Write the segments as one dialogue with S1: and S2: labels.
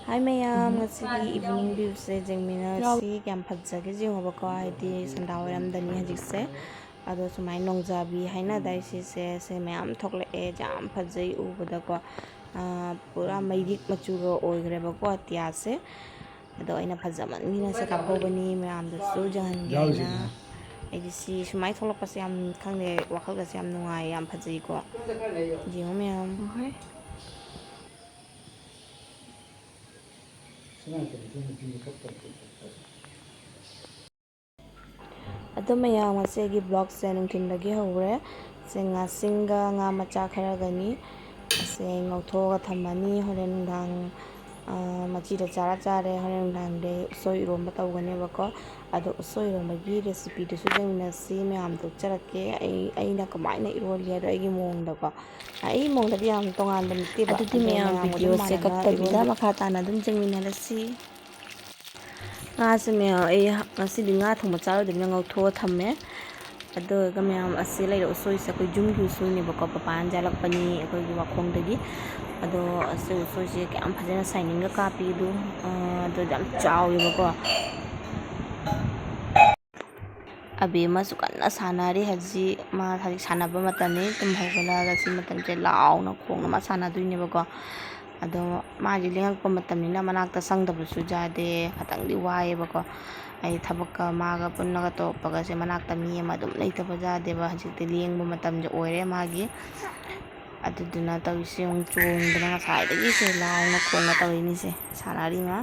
S1: Hi mayam, ngasi evening view se jengmina si kyam phajage jengobako haidi sanda oiramdani hajikse ado sumai nongjabi haina dai se mayam thoklae jam phajai ubadako pura mairik machuga oigrebako atya se ado aina phajamanina se kaphobani mayam dasu jangangi haina aidi si sumai tholakpase yam khangde wakhalgase yam nungai yam phajai ko jengo mayam. ꯑꯗꯣ ꯃꯌꯥꯝ ꯉꯁꯤꯒꯤ ꯕ꯭ꯂꯣꯒꯁꯦ ꯅꯨꯡꯊꯤꯟꯗꯒꯤ ꯍꯧꯔꯦ ꯁꯦ ꯉꯥꯁꯤꯡꯒ ꯉꯥ ꯃꯆꯥ ꯈꯔꯒꯅꯤ ꯑꯁꯦ ꯉꯧꯊꯣꯛꯑꯒ ꯊꯝꯃꯅꯤ ꯍꯣꯔꯦꯟ ꯅꯨꯡꯗꯥꯡ ꯃꯆꯤꯗ ꯆꯥꯔꯦ ꯍꯣꯔꯦꯟ ꯅꯨꯡꯗꯥꯡꯗꯤ ꯎꯁꯣꯏ ꯏꯔꯣꯝꯕ ꯇꯧꯒꯅꯦꯕꯀꯣ ꯑꯗꯣ ꯎꯁꯣꯏ ꯏꯔꯣꯝꯕꯒꯤ ꯔꯦꯁꯤꯄꯤꯗꯨꯁꯨ ꯌꯦꯡꯃꯤꯟꯅꯁꯤ ꯃꯌꯥꯝꯗ ꯎꯠꯆꯔꯛꯀꯦ ꯑꯩꯅ ꯀꯃꯥꯏꯅ ꯏꯔꯣꯜꯂꯤ ꯑꯗꯣ ꯑꯩꯒꯤ ꯃꯑꯣꯡꯗꯀꯣ ꯑꯩꯒꯤ ꯃꯑꯣꯡꯗꯗꯤ ꯌꯥꯝ ꯇꯣꯉꯥꯟꯕ ꯅꯠꯇꯦꯕ ꯑꯗꯨꯗꯤ ꯃꯌꯥꯝ ꯚꯤꯗꯤꯑꯣꯁꯦ ꯀꯛꯇꯕꯤꯗ ꯃꯈꯥ ꯇꯥꯅ ꯑꯗꯨꯝ ꯌꯦꯡꯃꯤꯟꯅꯔꯁꯤ ꯉꯥꯁꯦ ꯃꯌꯥꯝ ꯑꯩ ꯉꯁꯤꯗꯤ ꯉꯥ ꯊꯣꯡꯕ ꯆꯥꯔꯣꯏꯗꯕꯅꯤꯅ ꯉꯧꯊꯣꯛꯑ ꯊꯝꯃꯦ ꯑꯗꯨꯒ ꯃꯌꯥꯝ ꯑꯁꯤ ꯂꯩꯔꯦ ꯎꯁꯣꯏꯁꯦ ꯑꯩꯈꯣꯏ ꯌꯨꯝꯒꯤ ꯎꯁꯣꯏꯅꯦꯕꯀꯣ ꯄꯄꯥꯅ ꯌꯥꯜꯂꯛꯄꯅꯤ ꯑꯩꯈꯣꯏꯒꯤ ꯋꯥꯈꯣꯡꯗꯒꯤ ꯑꯗꯣ ꯑꯁꯤ ꯎꯁꯣꯏꯁꯦ ꯀꯌꯥꯝ ꯐꯖꯅ ꯁꯥꯏꯅꯤꯡꯒ ꯀꯥꯞꯄꯤ ꯑꯗꯣ ꯌꯥꯝ ꯆꯥꯎꯋꯦꯕꯀꯣ ꯑꯕꯤ ꯑꯃꯁꯨ ꯀꯟꯅ ꯁꯥꯟꯅꯔꯤ ꯍꯧꯖꯤꯛ ꯁꯥꯟꯅꯕ ꯃꯇꯝꯅꯤ ꯇꯨꯝ ꯍꯧꯒꯠꯂꯛꯑꯒ ꯁꯤ ꯃꯇꯝꯁꯦ ꯂꯥꯎꯅ ꯈꯣꯡꯅ ꯃꯥ ꯁꯥꯟꯅꯗꯣꯏꯅꯦꯕꯀꯣ ꯑꯗꯣ ꯃꯥꯁꯦ ꯂꯦꯡꯉꯛꯄ ꯃꯇꯝꯅꯤꯅ ꯃꯅꯥꯛꯇ ꯆꯪꯗꯕꯁꯨ ꯌꯥꯗꯦ ꯈꯤꯇꯪꯗꯤ ꯋꯥꯏꯑꯦꯕꯀꯣ ꯑꯩ ꯊꯕꯛꯀ ꯃꯥꯒ ꯄꯨꯟꯅꯒ ꯇꯧꯔꯛꯄꯒꯁꯦ ꯃꯅꯥꯛꯇ ꯃꯤ ꯑꯃ ꯑꯗꯨꯝ ꯂꯩꯇꯕ ꯌꯥꯗꯦꯕ ꯍꯧꯖꯤꯛꯇꯤ ꯂꯦꯡꯕ ꯃꯇꯝꯁꯦ ꯑꯣꯏꯔꯦ ꯃꯥꯒꯤ ꯑꯗꯨꯗꯨꯅ ꯇꯧꯔꯤꯁꯦ ꯑꯃꯨꯛ ꯆꯣꯡꯗꯅ ꯉꯁꯥꯏꯗꯒꯤ ꯁꯦ ꯂꯥꯎꯅ ꯈꯣꯡꯅ ꯇꯧꯔꯤꯅꯤꯁꯦ ꯁꯥꯟꯅꯔꯤ ꯃꯥ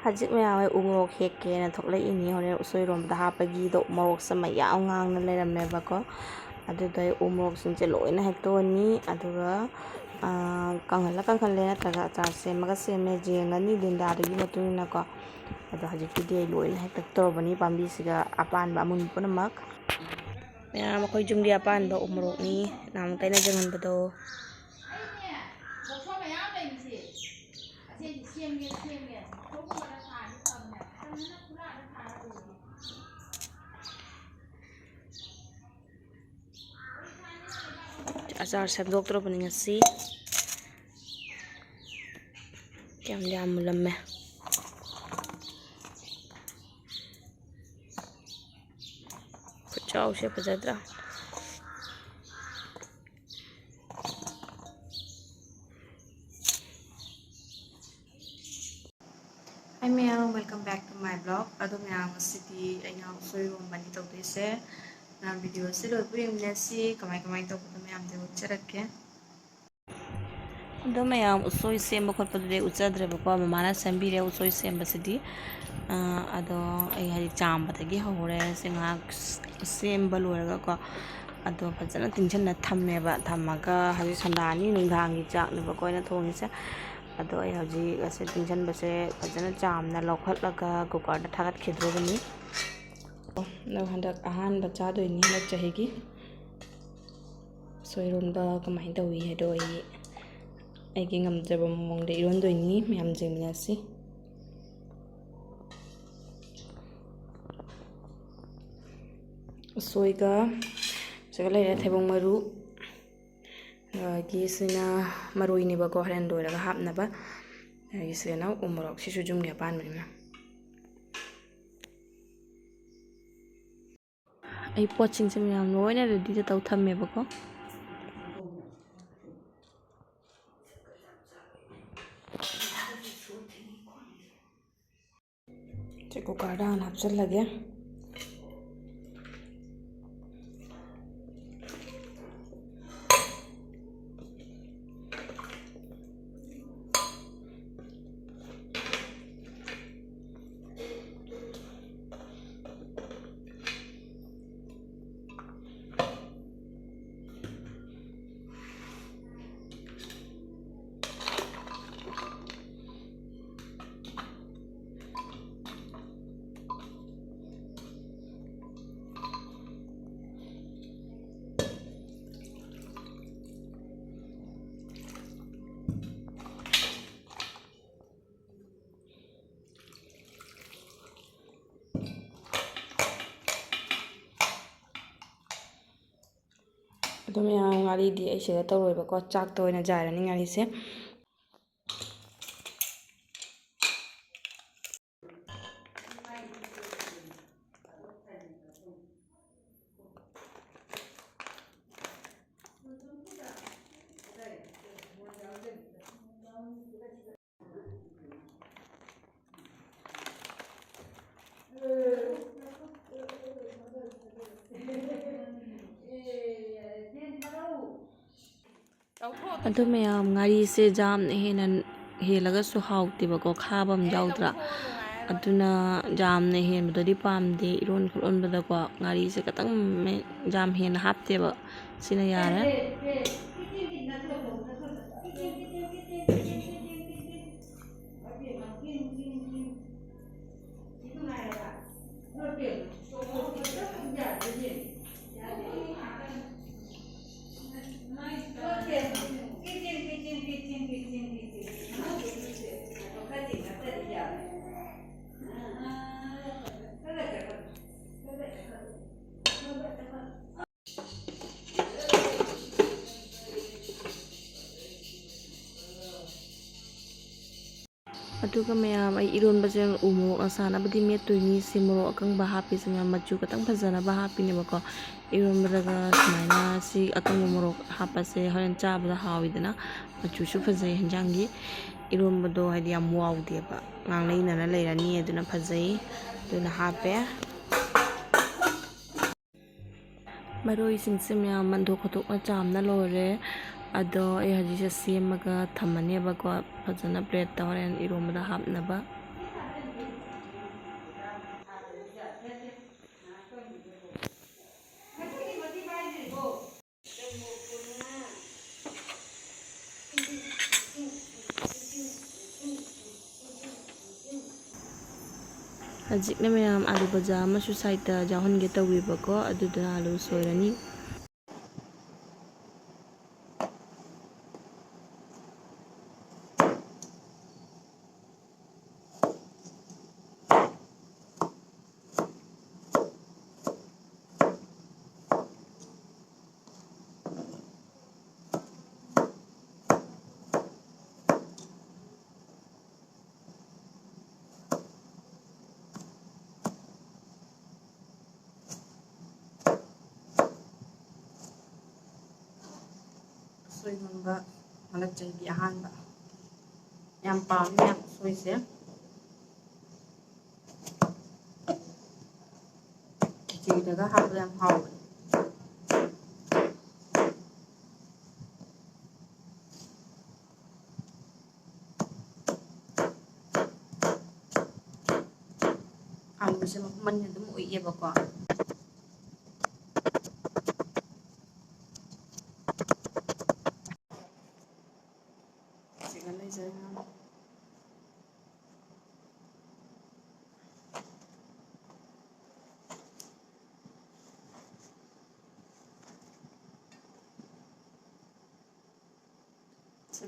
S1: ꯍꯧꯖꯤꯛ ꯃꯌꯥꯝ ꯎ ꯃꯣꯔꯣꯛ ꯍꯦꯛꯀꯦꯅ ꯊꯣꯛꯂꯛꯏꯅꯤ ꯍꯣꯔꯦꯟ ꯎꯁꯣꯏꯔꯣꯝꯗ ꯍꯥꯞꯄꯒꯤꯗꯣ ꯃꯣꯔꯣꯛꯁꯦ ꯃꯌꯥꯝ ꯉꯥꯡꯅ ꯂꯩꯔꯝꯃꯦꯕꯀꯣ ꯑꯗꯨꯗ ꯎ ꯃꯣꯔꯣꯛꯁꯤꯡꯁꯦ ꯂꯣꯏꯅ ꯍꯦꯛꯇꯣꯛꯑꯅꯤ ꯑꯗꯨꯒ ꯀꯪꯍꯜꯂꯦ ꯅꯠꯇ꯭ꯔꯒ ꯑꯆꯥꯔ ꯁꯦꯝꯃꯒ ꯁꯦꯝꯃꯦ ꯌꯦꯡꯉꯅꯤ ꯂꯤꯟꯗꯥꯗꯨꯒꯤ ꯃꯇꯨꯡ ꯏꯟꯅꯀꯣ ꯑꯗꯣ ꯍꯧꯖꯤꯛꯀꯤꯗꯤ ꯑꯩ ꯂꯣꯏꯅ ꯍꯦꯛꯇꯣꯛꯇꯧꯔꯕꯅꯤ ꯄꯥꯝꯕꯤꯁꯤꯒ ꯑꯄꯥꯟꯕ ꯑꯃꯨꯟꯕ ꯄꯨꯝꯅꯃꯛ ꯃꯌꯥꯝ ꯑꯩꯈꯣꯏ ꯌꯨꯝꯒꯤ ꯑꯄꯥꯟꯕ ꯎ ꯃꯣꯔꯣꯛꯅꯤ ꯅꯍꯥꯟꯃꯨꯛꯇ ꯑꯩꯅ ꯌꯦꯡꯍꯟꯕꯗꯣ ꯑꯆꯥꯔ ꯁꯦꯝꯗꯣꯛꯇ꯭ꯔꯕꯅꯤ ꯉꯁꯤ ꯌꯥꯝ ꯃꯨꯜꯂꯝꯃꯦ ꯈꯨꯠꯆꯥꯎꯁꯦ ꯐꯖꯗ꯭ꯔꯥ Hi ma'am, welcome back to my blog. ꯑꯗꯣ ꯃꯌꯥꯝ ꯉꯁꯤꯗꯤ ꯑꯩꯅ ꯎꯁꯣꯏꯔꯣꯝꯕꯅꯤ ꯇꯧꯗꯣꯏꯁꯦ ꯚꯤꯗꯤꯑꯣꯁꯦ ꯂꯣꯏꯕ ꯌꯦꯡꯃꯤꯟꯅꯁꯤ ꯀꯃꯥꯏ ꯇꯧꯕꯗꯣ ꯃꯌꯥꯝꯗ ꯎꯠꯆꯔꯛꯀꯦ ꯑꯗꯣ ꯃꯌꯥꯝ ꯎꯁꯣꯏ ꯁꯦꯝꯕ ꯈꯣꯠꯄꯗꯨꯗꯤ ꯎꯠꯆꯗ꯭ꯔꯦꯕꯀꯣ ꯃꯃꯥꯅ ꯁꯦꯝꯕꯤꯔꯦ ꯎꯁꯣꯏ ꯁꯦꯝꯕꯁꯤꯗꯤ ꯑꯗꯣ ꯑꯩ ꯍꯧꯖꯤꯛ ꯆꯥꯝꯕꯗꯒꯤ ꯍꯧꯔꯦ ꯁꯤ ꯉꯥꯏꯍꯥꯛ ꯁꯦꯝꯕ ꯂꯣꯏꯔꯒꯀꯣ ꯑꯗꯣ ꯐꯖꯅ ꯇꯤꯡꯁꯤꯟꯅ ꯊꯝꯃꯒ ꯍꯧꯖꯤꯛ ꯁꯟꯗꯥꯅꯤ ꯅꯨꯡꯗꯥꯡꯒꯤ ꯆꯥꯛꯅꯦꯕꯀꯣ ꯑꯩꯅ ꯊꯣꯡꯉꯤꯁꯦ ꯑꯗꯣ ꯑꯩ ꯍꯧꯖꯤꯛ ꯑꯁꯤ ꯇꯤꯡꯁꯤꯟꯕꯁꯦ ꯐꯖꯅ ꯆꯥꯝꯅ ꯂꯧꯈꯠꯂꯒ ꯀꯨꯀꯔꯗ ꯊꯥꯒꯠꯈꯤꯗ꯭ꯔꯣꯕꯅꯤ ꯑꯗꯣ ꯍꯟꯗꯛ ꯑꯍꯥꯟꯕ ꯆꯥꯗꯣꯏꯅꯤ ꯍꯟꯗꯛ ꯆꯍꯤꯒꯤ ꯎꯁꯣꯏꯔꯣꯝꯕ ꯀꯃꯥꯏꯅ ꯇꯧꯏ ꯍꯥꯏꯗꯣ ꯑꯩꯒꯤ ꯉꯝꯖꯕ ꯃꯑꯣꯡꯗ ꯏꯔꯣꯟꯗꯣꯏꯅꯤ ꯃꯌꯥꯝ ꯌꯦꯡꯃꯤꯟꯅꯁꯤ ꯎꯁꯣꯏꯒ ꯁꯤꯒ ꯂꯩꯔꯦ ꯊꯩꯕꯣꯡ ꯃꯔꯨ ꯒꯤꯁꯤꯅ ꯃꯔꯣꯏꯅꯦꯕꯀꯣ ꯍꯣꯔꯦꯟ ꯂꯣꯏꯔꯒ ꯍꯥꯞꯅꯕ ꯒꯤꯁꯤꯅ ꯎ ꯃꯣꯔꯣꯛ ꯁꯤꯁꯨ ꯌꯨꯝꯒꯤ ꯑꯄꯥꯟꯕꯅꯤꯅ ꯑꯩ ꯄꯣꯠꯁꯤꯡꯁꯦ ꯃꯌꯥꯝ ꯂꯣꯏꯅ ꯔꯦꯗꯤꯗ ꯇꯧ ꯊꯝꯃꯦꯕꯀꯣ ꯀꯨꯀꯔꯗ ꯍꯥꯟꯅ ꯍꯥꯞꯆꯤꯜꯂꯒꯦ ꯑꯗꯨ ꯃꯌꯥꯝ ꯉꯥꯔꯤꯗꯤ ꯑꯩ ꯁꯤꯗ ꯇꯧꯔꯣꯏꯕꯀꯣ ꯆꯥꯛꯇ ꯑꯣꯏꯅ ꯖꯥꯏꯔꯅꯤ ꯉꯥꯔꯤꯁꯦ ꯑꯗꯨ ꯃꯌꯥꯝ ꯉꯥꯔꯤꯁꯦ ꯌꯥꯝꯅ ꯍꯦꯟꯅ ꯍꯦꯜꯂꯒꯁꯨ ꯍꯥꯎꯇꯦꯕꯀꯣ ꯈꯥꯕ ꯑꯃ ꯌꯥꯎꯗ꯭ꯔꯥ ꯑꯗꯨꯅ ꯌꯥꯝꯅ ꯍꯦꯟꯕꯗꯗꯤ ꯄꯥꯝꯗꯦ ꯏꯔꯣꯟ ꯈꯣꯠꯂꯣꯟꯕꯗꯀꯣ ꯉꯥꯔꯤꯁꯦ ꯈꯤꯇꯪ ꯌꯥꯝ ꯍꯦꯟꯅ ꯍꯥꯞꯇꯦꯕ ꯁꯤꯅ ꯌꯥꯔꯦ ꯑꯗꯨꯒ ꯃꯌꯥꯝ ꯑꯩ ꯏꯔꯣꯟꯕꯁꯦ ꯎ ꯃꯣꯔꯣꯛ ꯁꯥꯅꯕꯗꯤ ꯃꯦꯠꯇꯣꯏꯅꯤ ꯁꯤ ꯃꯣꯔꯣꯛ ꯑꯀꯪꯕ ꯍꯥꯞꯄꯤꯁꯤ ꯃꯌꯥꯝ ꯃꯆꯨ ꯈꯤꯇꯪ ꯐꯖꯅꯕ ꯍꯥꯞꯄꯤꯅꯦꯕꯀꯣ ꯏꯔꯣꯟꯕꯗꯒ ꯁꯨꯃꯥꯏꯅ ꯁꯤ ꯑꯀꯪꯕ ꯃꯣꯔꯣꯛ ꯍꯥꯞꯄꯁꯦ ꯍꯣꯔꯦꯟ ꯆꯥꯕꯗ ꯍꯥꯎꯋꯤꯗꯅ ꯃꯆꯨꯁꯨ ꯐꯖꯩ ꯍꯦꯟꯖꯥꯡꯒꯤ ꯏꯔꯣꯟꯕꯗꯣ ꯍꯥꯏꯗꯤ ꯌꯥꯝ ꯋꯥꯎꯗꯦꯕ ꯉꯥꯡꯂꯩꯅꯅ ꯂꯩꯔꯅꯤ ꯑꯗꯨꯅ ꯐꯖꯩ ꯑꯗꯨꯅ ꯍꯥꯞꯄꯦ ꯃꯔꯣꯏꯁꯤꯡꯁꯦ ꯃꯌꯥꯝ ꯃꯟꯊꯣꯛ ꯈꯣꯠꯇꯣꯛꯅ ꯆꯥꯝꯅ ꯂꯣꯏꯔꯦ ꯑꯗꯣ ꯑꯩ ꯍꯧꯖꯤꯛꯁꯦ ꯁꯦꯝꯃꯒ ꯊꯝꯃꯅꯦꯕꯀꯣ ꯐꯖꯅ ꯄ꯭ꯂꯦꯠꯇ ꯍꯣꯔꯦꯟ ꯏꯔꯣꯟꯕꯗ ꯍꯥꯞꯅꯕ ꯍꯧꯖꯤꯛꯅ ꯃꯌꯥꯝ ꯑꯥꯂꯨ ꯕꯖꯥ ꯑꯃꯁꯨ ꯁꯥꯏꯠꯇ ꯌꯥꯎꯍꯟꯒꯦ ꯇꯧꯔꯤꯕꯀꯣ ꯑꯗꯨꯗꯨꯅ ꯑꯥꯂꯨ ꯁꯣꯏꯔꯅꯤ ꯎꯁꯣꯏꯒꯨꯝꯕ ꯍꯟꯗꯛ ꯆꯍꯤꯒꯤ ꯑꯍꯥꯟꯕ ꯌꯥꯝ ꯄꯥꯝꯃꯦ ꯌꯥꯝ ꯎꯁꯣꯏꯁꯦ ꯈꯦꯆꯤꯗꯒ ꯍꯥꯞꯄ ꯌꯥꯝ ꯍꯥꯎꯕꯅꯦ ꯑꯥꯂꯨꯁꯦ ꯃꯃꯟ ꯑꯗꯨꯝ ꯑꯣꯏꯌꯦꯕꯀꯣ ꯁꯤꯒ ꯂꯩꯖꯔꯦ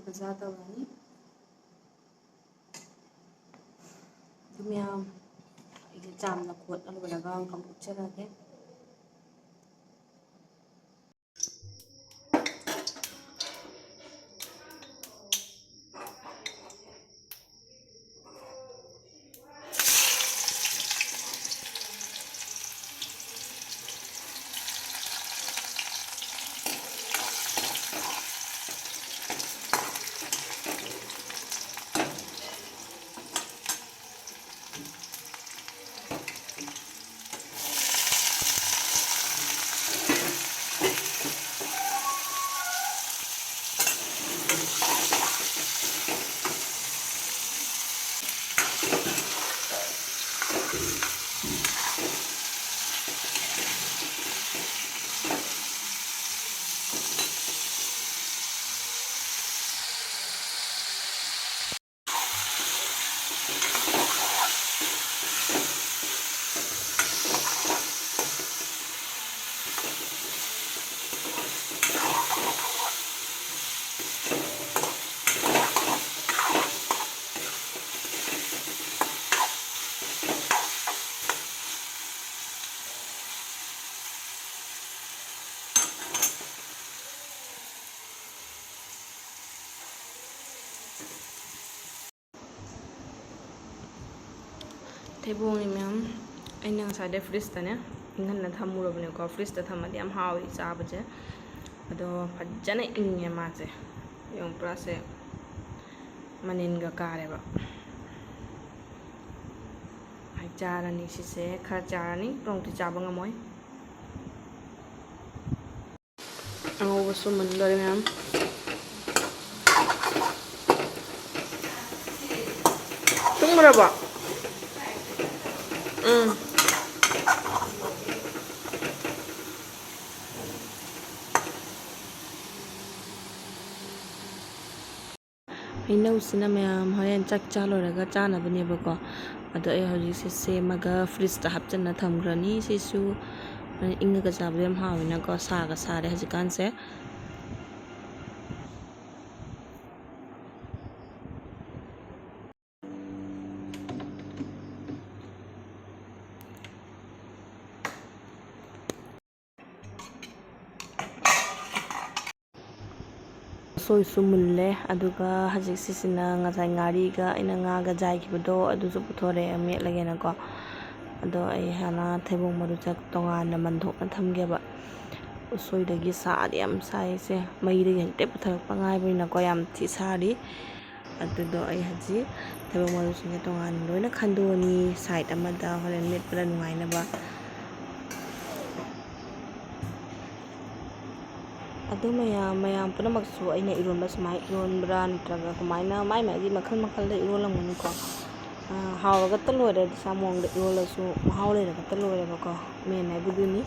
S1: ꯕꯖꯥ ꯇꯧꯔꯅꯤ ꯑꯗꯨ ꯃꯌꯥꯝ ꯑꯩꯁꯦ ꯆꯥꯝꯅ ꯈꯣꯠꯅ ꯂꯣꯏꯔꯒ ꯀꯥꯝꯊꯣꯛꯆꯔꯒꯦ ꯊꯩꯕꯣꯡꯅꯤ ꯃꯌꯥꯝ ꯑꯩꯅ ꯉꯁꯥꯏꯗꯩ ꯐ꯭ꯔꯤꯖꯇꯅꯦ ꯏꯪꯍꯟꯅ ꯊꯝꯃꯨꯔꯕꯅꯦꯀꯣ ꯐ꯭ꯔꯤꯖꯇ ꯊꯝꯃꯗꯤ ꯌꯥꯝ ꯍꯥꯎꯋꯤ ꯆꯥꯕꯁꯦ ꯑꯗꯣ ꯐꯖꯅ ꯏꯪꯉꯦ ꯃꯥꯁꯦ ꯌꯦꯡꯉꯨ ꯄꯨꯔꯥꯁꯦ ꯃꯅꯤꯟꯒ ꯀꯥꯔꯦꯕ ꯆꯥꯔꯅꯤ ꯁꯤꯁꯦ ꯈꯔ ꯆꯥꯔꯅꯤ ꯄꯨꯡꯃꯨꯛꯇꯤ ꯆꯥꯕ ꯉꯝꯃꯣꯏ ꯑꯉꯧꯕꯁꯨ ꯃꯨꯟꯗꯣꯔꯦ ꯃꯌꯥꯝ ꯇꯨꯝꯈ꯭ꯔꯕꯣ ꯍꯩꯅꯧꯁꯤꯅ ꯃꯌꯥꯝ ꯍꯣꯔꯦꯟ ꯆꯥꯛ ꯆꯥ ꯂꯣꯏꯔꯒ ꯆꯥꯅꯕꯅꯦꯕꯀꯣ ꯑꯗꯣ ꯑꯩ ꯍꯧꯖꯤꯛꯁꯦ ꯁꯦꯝꯃꯒ ꯐ꯭ꯔꯤꯖꯇ ꯍꯥꯞꯆꯤꯟꯅ ꯊꯝꯈ꯭ꯔꯅꯤ ꯁꯤꯁꯨ ꯏꯪꯉꯒ ꯆꯥꯕꯗ ꯌꯥꯝ ꯍꯥꯎꯋꯤꯅꯀꯣ ꯁꯥꯒ ꯁꯥꯔꯦ ꯍꯧꯖꯤꯛꯀꯥꯟꯁꯦ ꯎꯁꯣꯏꯁꯨ ꯃꯨꯜꯂꯦ ꯑꯗꯨꯒ ꯍꯧꯖꯤꯛꯁꯤꯁꯤꯅ ꯉꯁꯥꯏ ꯉꯥꯔꯤꯒ ꯑꯩꯅ ꯉꯥꯒ ꯖꯥꯏꯈꯤꯕꯗꯣ ꯑꯗꯨꯁꯨ ꯄꯨꯊꯣꯔꯛꯑꯦ ꯃꯦꯠꯂꯒꯦꯅꯀꯣ ꯑꯗꯣ ꯑꯩ ꯍꯥꯟꯅ ꯊꯩꯕꯣꯡ ꯃꯔꯨꯁꯦ ꯇꯣꯉꯥꯟꯅ ꯃꯟꯊꯣꯛꯅ ꯊꯝꯒꯦꯕ ꯎꯁꯣꯏꯗꯒꯤ ꯁꯥꯗꯤ ꯌꯥꯝ ꯁꯥꯏꯁꯦ ꯃꯩꯗꯒꯤ ꯍꯦꯛꯇ ꯄꯨꯊꯔꯛꯄ ꯉꯥꯏꯕꯅꯤꯅꯀꯣ ꯌꯥꯝ ꯊꯤ ꯁꯥꯔꯤ ꯑꯗꯨꯗꯣ ꯑꯩ ꯍꯧꯖꯤꯛ ꯊꯩꯕꯣꯡ ꯃꯔꯨꯁꯤꯡꯁꯦ ꯇꯣꯉꯥꯟꯅ ꯂꯣꯏꯅ ꯈꯟꯗꯣꯛꯑꯅꯤ ꯁꯥꯏꯠ ꯑꯃꯗ ꯍꯣꯔꯦꯟ ꯃꯦꯠꯄꯗ ꯅꯨꯡꯉꯥꯏꯅꯕ ꯑꯗꯨ ꯃꯌꯥꯝ ꯄꯨꯝꯅꯃꯛꯁꯨ ꯑꯩꯅ ꯏꯔꯣꯟꯕ ꯁꯨꯃꯥꯏꯅ ꯏꯔꯣꯟꯕ꯭ꯔꯥ ꯅꯠꯇ꯭ꯔꯒ ꯀꯃꯥꯏꯅ ꯃꯥꯒꯤ ꯃꯈꯜ ꯃꯈꯜꯗ ꯏꯔꯣꯜꯂꯝꯒꯅꯤꯀꯣ ꯍꯥꯎꯔꯒꯇ ꯂꯣꯏꯔꯦ ꯁꯥ ꯃꯑꯣꯡꯗ ꯏꯔꯣꯜꯂꯁꯨ ꯃꯍꯥꯎ ꯂꯩꯔꯒꯇ ꯂꯣꯏꯔꯦꯕꯀꯣ ꯃꯦꯟ ꯍꯥꯏꯕꯗꯨꯅꯤ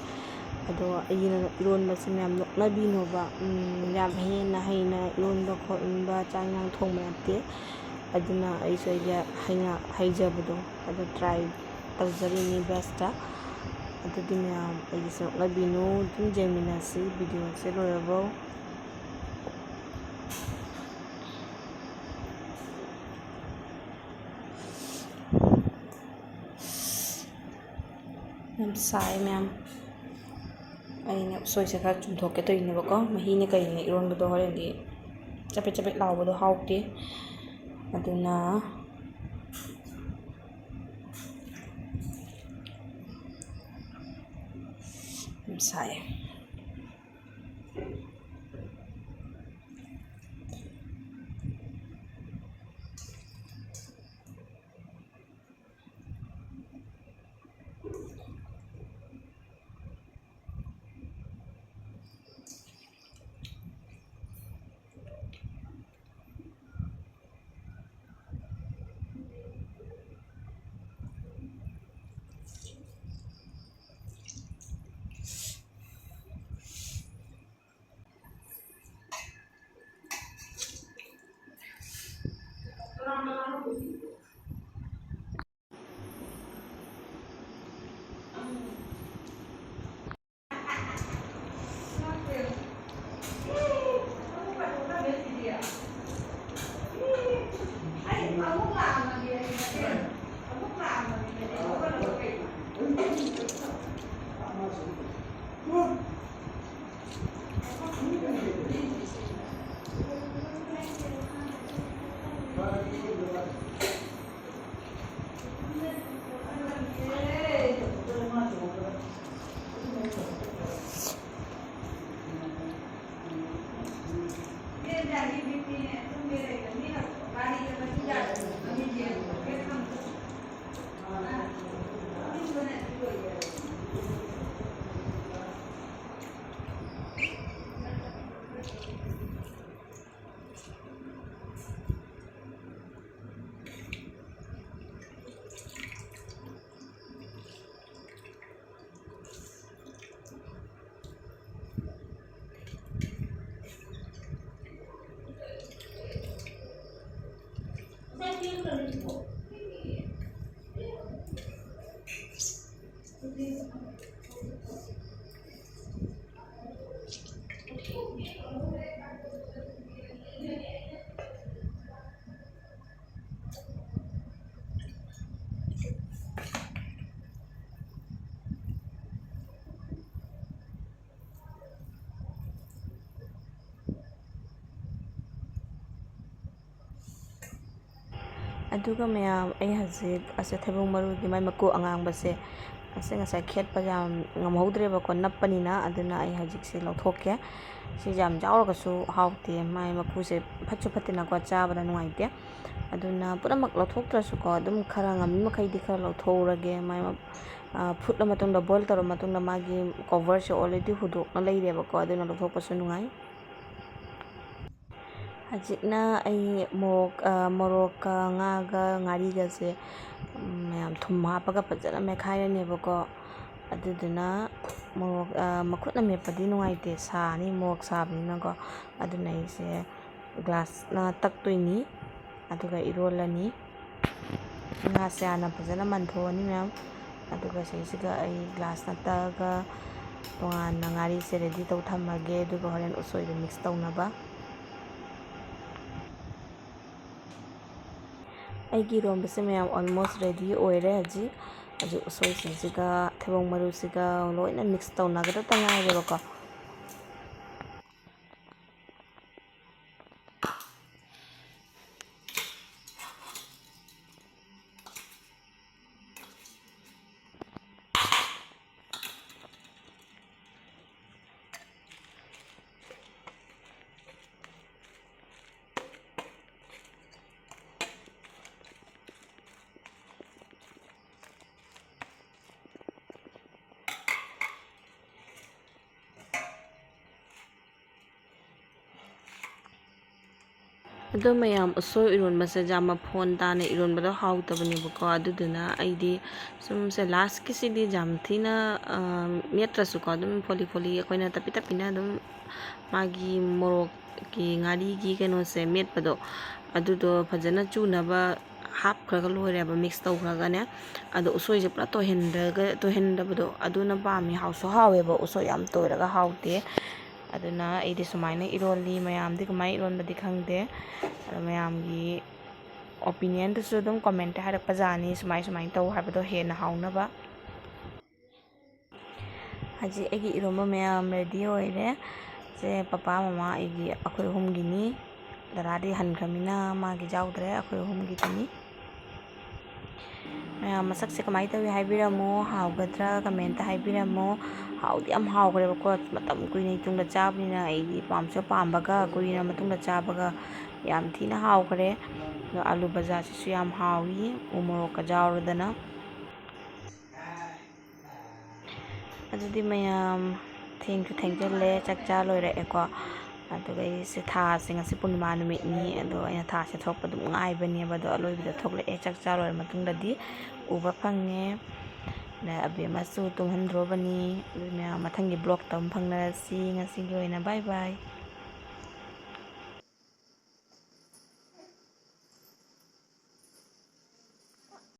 S1: ꯑꯗꯣ ꯑꯩꯅ ꯏꯔꯣꯟꯕꯁꯤ ꯃꯌꯥꯝ ꯅꯣꯛꯅꯕꯤꯅꯣꯕ ꯌꯥꯝ ꯍꯦꯟꯅ ꯍꯩꯅ ꯏꯔꯣꯟꯕ ꯈꯣꯠꯂꯝꯕ ꯆꯥꯛ ꯏꯟꯁꯥꯡ ꯊꯣꯡꯕ ꯅꯠꯇꯦ ꯑꯗꯨꯅ ꯑꯩꯁꯨ ꯍꯩꯖꯕꯗꯣ ꯑꯗꯨ ꯇ꯭ꯔꯥꯏ ꯇꯧꯖꯔꯤꯅꯤ ꯕꯦꯁꯇ ꯑꯗꯨꯗꯤ ꯃꯌꯥꯝ ꯑꯩꯒꯤꯁꯨ ꯅꯣꯛꯅꯕꯤꯅꯨ ꯑꯗꯨꯝ ꯌꯦꯡꯃꯤꯟꯅꯁꯤ ꯚꯤꯗꯤꯑꯣꯁꯦ ꯂꯣꯏꯔꯕꯧ ꯌꯥꯝ ꯁꯥꯏ ꯃꯌꯥꯝ ꯑꯩꯅ ꯎꯁꯣꯏꯁꯦ ꯈꯔ ꯆꯨꯝꯊꯣꯛꯀꯦ ꯇꯧꯔꯤꯅꯦꯕꯀꯣ ꯃꯍꯤꯅ ꯀꯩꯅ ꯏꯔꯣꯟꯕꯗꯣ ꯍꯣꯔꯦꯟꯗꯤ ꯆꯄꯦꯠ ꯆꯄꯦꯠ ꯂꯥꯎꯕꯗꯣ ꯍꯥꯎꯇꯦ ꯑꯗꯨꯅ ꯌꯥꯝ ꯁꯥꯏ ꯑꯗꯨꯒ ꯃꯌꯥꯝ ꯑꯩ ꯍꯧꯖꯤꯛ ꯑꯁꯦ ꯊꯩꯕꯣꯡ ꯃꯔꯨꯒꯤ ꯃꯥꯏ ꯃꯀꯨ ꯑꯉꯥꯡꯕꯁꯦ ꯑꯁꯦ ꯉꯁꯥꯏ ꯈꯦꯠꯄ ꯌꯥꯝ ꯉꯝꯍꯧꯗ꯭ꯔꯦꯕꯀꯣ ꯅꯞꯄꯅꯤꯅ, ꯑꯗꯨꯅ ꯑꯩ ꯍꯧꯖꯤꯛꯁꯦ ꯂꯧꯊꯣꯛꯀꯦ꯫ ꯁꯤꯁꯦ ꯌꯥꯝ ꯌꯥꯎꯔꯒꯁꯨ ꯍꯥꯎꯇꯦ, ꯃꯥꯏ ꯃꯀꯨꯁꯦ ꯐꯠꯁꯨ ꯐꯠꯇꯦꯅꯀꯣ, ꯆꯥꯕꯗ ꯅꯨꯡꯉꯥꯏꯇꯦ꯫ ꯑꯗꯨꯅ ꯄꯨꯝꯅꯃꯛ ꯂꯧꯊꯣꯛꯇ꯭ꯔꯁꯨꯀꯣ ꯑꯗꯨꯝ ꯈꯔ ꯉꯝꯃꯤ ꯃꯈꯩꯗꯤ ꯈꯔ ꯂꯧꯊꯣꯛꯎꯔꯒꯦ꯫ ꯐꯨꯠꯂ ꯃꯇꯨꯡꯗ, ꯕꯣꯏꯜ ꯇꯧꯔ ꯃꯇꯨꯡꯗ ꯃꯥꯒꯤ ꯀꯣꯚꯔꯁꯦ ꯑꯣꯜꯔꯦꯗꯤ ꯍꯨꯗꯣꯛꯅ ꯂꯩꯔꯦꯕꯀꯣ, ꯑꯗꯨꯅ ꯂꯧꯊꯣꯛꯄꯁꯨ ꯅꯨꯡꯉꯥꯏ꯫ ꯍꯧꯖꯤꯛꯅ ꯑꯩ ꯃꯣꯔꯣꯛꯀ ꯉꯥꯒ ꯉꯥꯔꯤꯒꯁꯦ ꯃꯌꯥꯝ ꯊꯨꯝ ꯍꯥꯞꯄꯒ ꯐꯖꯅ ꯃꯦꯠꯈꯥꯏꯔꯅꯦꯕꯀꯣ꯫ ꯑꯗꯨꯗꯨꯅ ꯃꯈꯨꯠꯅ ꯃꯦꯠꯄꯗꯤ ꯅꯨꯡꯉꯥꯏꯇꯦ, ꯁꯥꯅꯤ, ꯃꯣꯔꯣꯛ ꯁꯥꯕꯅꯤꯅꯀꯣ꯫ ꯑꯗꯨꯅ ꯑꯩꯁꯦ ꯒ꯭ꯂꯥꯁꯅ ꯇꯛꯇꯣꯏꯅꯤ, ꯑꯗꯨꯒ ꯏꯔꯣꯜꯂꯅꯤ꯫ ꯉꯥꯁꯦ ꯍꯥꯟꯅ ꯐꯖꯅ ꯃꯟꯊꯣꯛꯑꯅꯤ ꯃꯌꯥꯝ, ꯑꯗꯨꯒ ꯁꯤꯁꯤꯒ ꯑꯩ ꯒ꯭ꯂꯥꯁꯅ ꯇꯛꯑꯒ ꯇꯣꯉꯥꯟꯅ ꯉꯥꯔꯤꯁꯦ ꯔꯦꯗꯤ ꯇꯧ ꯊꯝꯃꯒꯦ, ꯑꯗꯨꯒ ꯍꯣꯔꯦꯟ ꯎꯁꯣꯏꯗ ꯃꯤꯛꯁ ꯇꯧꯅꯕ꯫ ꯑꯩꯒꯤ ꯏꯔꯣꯝꯕꯁꯦ ꯃꯌꯥꯝ ꯑꯣꯜꯃꯣꯁ ꯔꯦꯗꯤ ꯑꯣꯏꯔꯦ ꯍꯧꯖꯤꯛ ꯎꯁꯣꯏꯁꯤꯡꯁꯤꯒ ꯊꯩꯕꯣꯡ ꯃꯔꯨꯁꯤꯒ ꯂꯣꯏꯅ ꯃꯤꯛꯁ ꯇꯧꯅꯒꯗꯕ ꯉꯥꯏꯔꯦꯕꯀꯣ꯫ ꯑꯗꯣ ꯃꯌꯥꯝ ꯎꯁꯣꯏ ꯏꯔꯣꯟꯕꯁꯦ ꯌꯥꯝ ꯃꯐꯣꯟ ꯇꯥꯅ ꯏꯔꯣꯟꯕꯗꯣ ꯍꯥꯎꯇꯕꯅꯦꯕꯀꯣ꯫ ꯑꯗꯨꯗꯨꯅ ꯑꯩꯗꯤ ꯁꯨꯝꯁꯦ ꯂꯥꯁꯀꯤꯁꯤꯗꯤ ꯌꯥꯝ ꯊꯤꯅ ꯃꯦꯠꯇ꯭ꯔꯁꯨꯀꯣ, ꯑꯗꯨꯝ ꯐꯣꯂꯤ ꯑꯩꯈꯣꯏꯅ ꯇꯞꯄꯤ ꯇꯞꯄꯤꯅ ꯑꯗꯨꯝ ꯃꯥꯒꯤ ꯃꯣꯔꯣꯛꯀꯤ ꯉꯥꯔꯤꯒꯤ ꯀꯩꯅꯣꯁꯦ ꯃꯦꯠꯄꯗꯣ, ꯑꯗꯨꯗꯣ ꯐꯖꯅ ꯆꯨꯅꯕ ꯍꯥꯞꯈ꯭ꯔꯒ ꯂꯣꯏꯔꯦꯕ, ꯃꯤꯛꯁ ꯇꯧꯈ꯭ꯔꯒꯅꯦ꯫ ꯑꯗꯣ ꯎꯁꯣꯏꯁꯦ ꯄꯨꯔꯥ ꯇꯣꯏꯍꯟꯗꯕꯗꯣ, ꯑꯗꯨꯅ ꯄꯥꯝꯃꯤ, ꯍꯥꯎꯁꯨ ꯍꯥꯎꯋꯦꯕ, ꯎꯁꯣꯏ ꯌꯥꯝ ꯇꯣꯏꯔꯒ ꯍꯥꯎꯇꯦ꯫ ꯑꯗꯨꯅ ꯑꯩꯗꯤ ꯁꯨꯃꯥꯏꯅ ꯏꯔꯣꯜꯂꯤ, ꯃꯌꯥꯝꯗꯤ ꯀꯃꯥꯏꯅ ꯏꯔꯣꯟꯕꯗꯤ ꯈꯪꯗꯦ꯫ ꯑꯗꯣ ꯃꯌꯥꯝꯒꯤ ꯑꯣꯄꯤꯅꯤꯌꯟꯗꯨꯁꯨ ꯑꯗꯨꯝ ꯀꯣꯃꯦꯟꯇ ꯍꯥꯏꯔꯛꯄ ꯌꯥꯅꯤ, ꯁꯨꯃꯥꯏꯅ ꯇꯧ ꯍꯥꯏꯕꯗꯣ ꯍꯦꯟꯅ ꯍꯥꯎꯅꯕ꯫ ꯍꯧꯖꯤꯛ ꯑꯩꯒꯤ ꯏꯔꯣꯝꯕ ꯃꯌꯥꯝ ꯔꯦꯗꯤ ꯑꯣꯏꯔꯦ꯫ ꯁꯦ ꯄꯄꯥ ꯃꯃꯥ ꯑꯩꯈꯣꯏ ꯑꯍꯨꯝꯒꯤꯅꯤ, ꯗꯗꯥꯗꯤ ꯍꯟꯈ꯭ꯔꯃꯤꯅ ꯃꯥꯒꯤ ꯌꯥꯎꯗ꯭ꯔꯦ, ꯑꯩꯈꯣꯏ ꯑꯍꯨꯝꯒꯤꯗꯅꯤ꯫ ꯃꯌꯥꯝ ꯃꯁꯛꯁꯦ ꯀꯃꯥꯏꯅ ꯇꯧꯋꯤ ꯍꯥꯏꯕꯤꯔꯝꯃꯣ, ꯍꯥꯎꯒꯗ꯭ꯔꯥ ꯀꯃꯦꯟꯇ ꯍꯥꯏꯕꯤꯔꯝꯃꯣ꯫ ꯍꯥꯎꯗꯤ ꯌꯥꯝ ꯍꯥꯎꯈ꯭ꯔꯦꯕꯀꯣ, ꯃꯇꯝ ꯀꯨꯏꯅ ꯇꯨꯡꯗ ꯆꯥꯕꯅꯤꯅ ꯑꯩꯗꯤ ꯄꯥꯝꯁꯨ ꯄꯥꯝꯕꯒ, ꯀꯨꯏꯅ ꯃꯇꯨꯡꯗ ꯆꯥꯕꯒ ꯌꯥꯝ ꯊꯤꯅ ꯍꯥꯎꯈ꯭ꯔꯦ꯫ ꯑꯗꯣ ꯑꯥꯂꯨ ꯕꯖꯥꯔꯁꯤꯁꯨ ꯌꯥꯝ ꯍꯥꯎꯏ, ꯎ ꯃꯣꯔꯣꯛꯀ ꯌꯥꯎꯔꯗꯅ꯫ ꯑꯗꯨꯗꯤ ꯃꯌꯥꯝ ꯊꯦꯡꯁꯨ ꯊꯦꯡꯖꯤꯜꯂꯦ, ꯆꯥꯛ ꯆꯥ ꯂꯣꯏꯔꯛꯑꯦꯀꯣ꯫ ꯑꯗꯨꯒ ꯑꯩꯁꯦ ꯊꯥꯁꯦ ꯉꯁꯤ ꯄꯨꯔꯅꯤꯃꯥ ꯅꯨꯃꯤꯠꯅꯤ, ꯑꯗꯣ ꯑꯩꯅ ꯊꯥꯁꯦ ꯊꯣꯛꯄ ꯑꯗꯨꯝ ꯉꯥꯏꯕꯅꯦꯕ, ꯑꯗꯣ ꯑꯂꯣꯏꯕꯗ ꯊꯣꯛꯂꯛꯑꯦ꯫ ꯆꯥꯛ ꯆꯥ ꯂꯣꯏꯔ ꯃꯇꯨꯡꯗꯗꯤ ꯎꯕ ꯐꯪꯉꯦ꯫ ꯑꯕꯦꯝꯃꯁꯨ ꯇꯨꯝꯍꯟꯗ꯭ꯔꯣꯕꯅꯤ꯫ ꯑꯗꯨ ꯃꯌꯥꯝ ꯃꯊꯪꯒꯤ ꯕ꯭ꯂꯣꯛꯇ ꯑꯃꯨꯛ ꯐꯪꯅꯔꯁꯤ꯫ ꯉꯁꯤꯒꯤ ꯑꯣꯏꯅ ꯕꯥꯏ ꯕꯥꯏ꯫